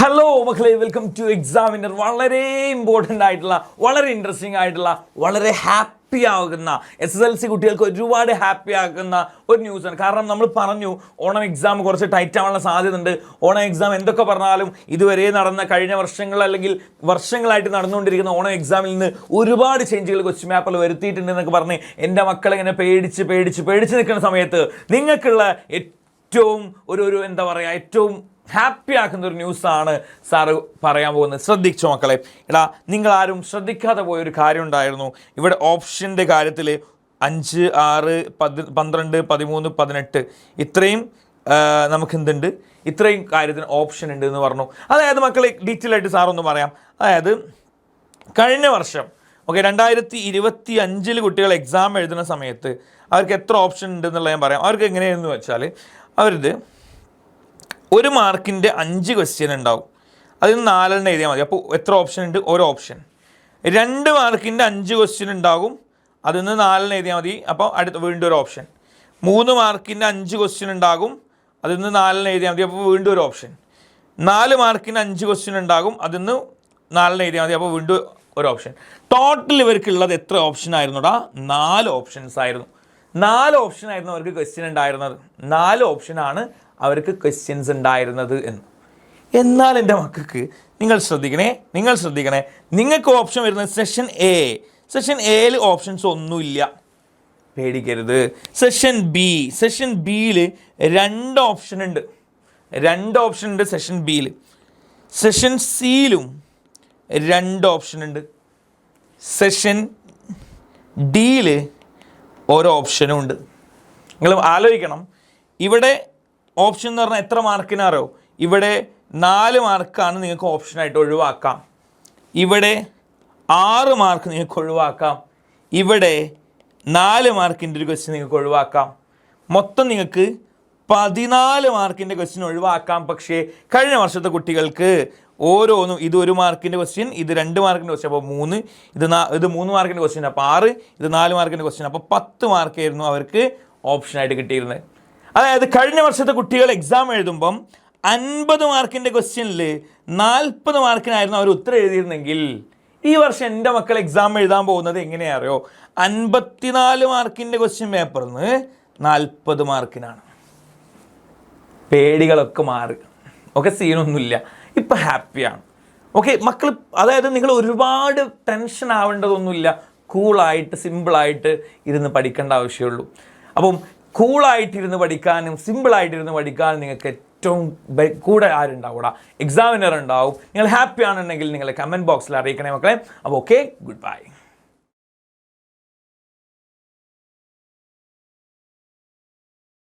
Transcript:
Hello മക്കളെ, welcome to examiner. വളരെ important ആയിട്ടുള്ള, വളരെ ഇൻട്രസ്റ്റിംഗ് ആയിട്ടുള്ള, വളരെ ഹാപ്പി ആകുന്ന, SSLC കുട്ടികൾക്ക് ഒരുപാട് ഹാപ്പി ആക്കുന്ന ഒരു ന്യൂസാണ്. കാരണം നമ്മൾ പറഞ്ഞു ഓണം എക്സാം കുറച്ച് ടൈറ്റ് ആവാനുള്ള സാധ്യതയുണ്ട്. ഓണം എക്സാം എന്തൊക്കെ പറഞ്ഞാലും ഇതുവരെ നടന്ന കഴിഞ്ഞ വർഷങ്ങൾ അല്ലെങ്കിൽ വർഷങ്ങളായിട്ട് നടന്നുകൊണ്ടിരിക്കുന്ന ഓണം എക്സാമിൽ നിന്ന് ഒരുപാട് ചേഞ്ചുകൾ ക്വസ്റ്റ്യൻ പേപ്പറിൽ വരുത്തിയിട്ടുണ്ട് എന്നൊക്കെ പറഞ്ഞ് എൻ്റെ മക്കളിങ്ങനെ പേടിച്ച് നിൽക്കുന്ന സമയത്ത് നിങ്ങൾക്കുള്ള ഏറ്റവും എന്താ പറയുക, ഏറ്റവും ഹാപ്പി ആക്കുന്ന ഒരു ന്യൂസാണ് സാറ് പറയാൻ പോകുന്നത്. ശ്രദ്ധിച്ചോ മക്കളെ. എടാ, നിങ്ങളാരും ശ്രദ്ധിക്കാതെ പോയൊരു കാര്യം ഉണ്ടായിരുന്നു. ഇവിടെ ഓപ്ഷൻ്റെ കാര്യത്തിൽ 5, 6, 12, 13, 18 ഇത്രയും നമുക്കെന്തുണ്ട്, ഇത്രയും കാര്യത്തിന് ഓപ്ഷൻ ഉണ്ട് എന്ന് പറഞ്ഞു. അതായത് മക്കളെ, ഡീറ്റെയിൽ ആയിട്ട് സാറൊന്ന് പറയാം. അതായത് കഴിഞ്ഞ വർഷം 2025 കുട്ടികൾ എക്സാം എഴുതുന്ന സമയത്ത് അവർക്ക് എത്ര ഓപ്ഷൻ ഉണ്ട് എന്നുള്ളത് ഞാൻ പറയാം. അവർക്ക് എങ്ങനെയാണെന്ന് വെച്ചാൽ, അവരത് 1 മാർക്കിൻ്റെ 5 ക്വസ്റ്റ്യൻ ഉണ്ടാവും. അതിൽ നിന്ന് 4 എഴുതിയാൽ മതി. അപ്പോൾ എത്ര ഓപ്ഷൻ ഉണ്ട്? ഒരു ഓപ്ഷൻ. 2 മാർക്കിൻ്റെ 5 ക്വസ്റ്റ്യൻ ഉണ്ടാകും. അതിൽ നിന്ന് 4 എഴുതിയാൽ മതി. അപ്പോൾ വീണ്ടും ഒരു ഓപ്ഷൻ. 3 മാർക്കിൻ്റെ 5 ക്വസ്റ്റ്യൻ ഉണ്ടാകും. അതിൽ നിന്ന് 4 എഴുതിയാൽ മതി. അപ്പോൾ വീണ്ടും ഒരു ഓപ്ഷൻ. 4 മാർക്കിൻ്റെ 5 ക്വസ്റ്റ്യൻ ഉണ്ടാകും. അതിൽ നിന്ന് 4 എഴുതിയാൽ മതി. അപ്പോൾ വീണ്ടും ഒരു ഓപ്ഷൻ. ടോട്ടൽ ഇവർക്കുള്ളത് എത്ര ഓപ്ഷൻ ആയിരുന്നുടാ? 4 ഓപ്ഷൻസ് ആയിരുന്നു. 4 ഓപ്ഷൻ ആയിരുന്നു അവർക്ക് ക്വസ്റ്റ്യൻ ഉണ്ടായിരുന്നത്. 4 ഓപ്ഷനാണ് അവർക്ക് ക്വസ്റ്റ്യൻസ് ഉണ്ടായിരുന്നത് എന്ന്. എന്നാൽ എൻ്റെ മക്കൾക്ക് നിങ്ങൾ ശ്രദ്ധിക്കണേ, നിങ്ങൾക്ക് ഓപ്ഷൻ വരുന്നത് സെഷൻ എയിൽ ഓപ്ഷൻസ് ഒന്നുമില്ല, പേടിക്കരുത്. സെഷൻ ബിയിൽ 2 ഓപ്ഷൻ ഉണ്ട്. 2 ഓപ്ഷൻ ഉണ്ട് സെഷൻ ബിയിൽ. സെഷൻ സിയിലും 2 ഓപ്ഷൻ ഉണ്ട്. സെഷൻ ഡിയിൽ ഓരോ ഓപ്ഷനും ഉണ്ട്. നിങ്ങൾ ആലോചിക്കണം, ഇവിടെ ഓപ്ഷൻ എന്ന് പറഞ്ഞാൽ എത്ര മാർക്കിനറിയോ? ഇവിടെ 4 മാർക്കാണ് നിങ്ങൾക്ക് ഓപ്ഷനായിട്ട് ഒഴിവാക്കാം. ഇവിടെ 6 മാർക്ക് നിങ്ങൾക്ക് ഒഴിവാക്കാം. ഇവിടെ 4 മാർക്കിൻ്റെ ഒരു ക്വസ്റ്റ്യൻ നിങ്ങൾക്ക് ഒഴിവാക്കാം. മൊത്തം നിങ്ങൾക്ക് 14 മാർക്കിൻ്റെ ക്വസ്റ്റ്യൻ ഒഴിവാക്കാം. പക്ഷേ കഴിഞ്ഞ വർഷത്തെ കുട്ടികൾക്ക് ഓരോന്നും ഇത് 1 മാർക്കിൻ്റെ ക്വസ്റ്റ്യൻ, ഇത് 2 മാർക്കിൻ്റെ ക്വസ്റ്റ്യൻ, അപ്പോൾ 3, ഇത് 3 മാർക്കിൻ്റെ ക്വസ്റ്റ്യൻ, അപ്പോൾ 6, ഇത് 4 മാർക്കിൻ്റെ ക്വസ്റ്റ്യൻ, അപ്പോൾ 10 മാർക്കായിരുന്നു അവർക്ക് ഓപ്ഷനായിട്ട് കിട്ടിയിരുന്നത്. അതായത് കഴിഞ്ഞ വർഷത്തെ കുട്ടികൾ എക്സാം എഴുതുമ്പം 50 മാർക്കിൻ്റെ ക്വസ്റ്റ്യനിൽ 40 മാർക്കിനായിരുന്നു അവർ ഉത്തരം എഴുതിയിരുന്നെങ്കിൽ, ഈ വർഷം എൻ്റെ മക്കൾ എക്സാം എഴുതാൻ പോകുന്നത് എങ്ങനെയാ അറിയോ? 54 മാർക്കിൻ്റെ ക്വസ്റ്റ്യൻ പേപ്പറിൽ നിന്ന് 40 മാർക്കിനാണ്. പേടികളൊക്കെ മാറി. സീനൊന്നുമില്ല, ഇപ്പം ഹാപ്പിയാണ്. മക്കൾ, അതായത് നിങ്ങൾ ഒരുപാട് ടെൻഷൻ ആവേണ്ടതൊന്നുമില്ല. കൂളായിട്ട് സിമ്പിളായിട്ട് ഇരുന്ന് പഠിക്കേണ്ട ആവശ്യമുള്ളൂ. അപ്പം കൂളായിട്ടിരുന്ന് പഠിക്കാനും സിമ്പിളായിട്ടിരുന്ന് പഠിക്കാനും നിങ്ങൾക്ക് ഏറ്റവും കൂടെ ആരുണ്ടാവൂടാ? എക്സാമിനർ ഉണ്ടാവും. നിങ്ങൾ ഹാപ്പി ആണെന്നുണ്ടെങ്കിൽ നിങ്ങൾ കമൻറ്റ് ബോക്സിൽ അറിയിക്കണേ മക്കളെ. അപ്പോൾ ഗുഡ് ബൈ.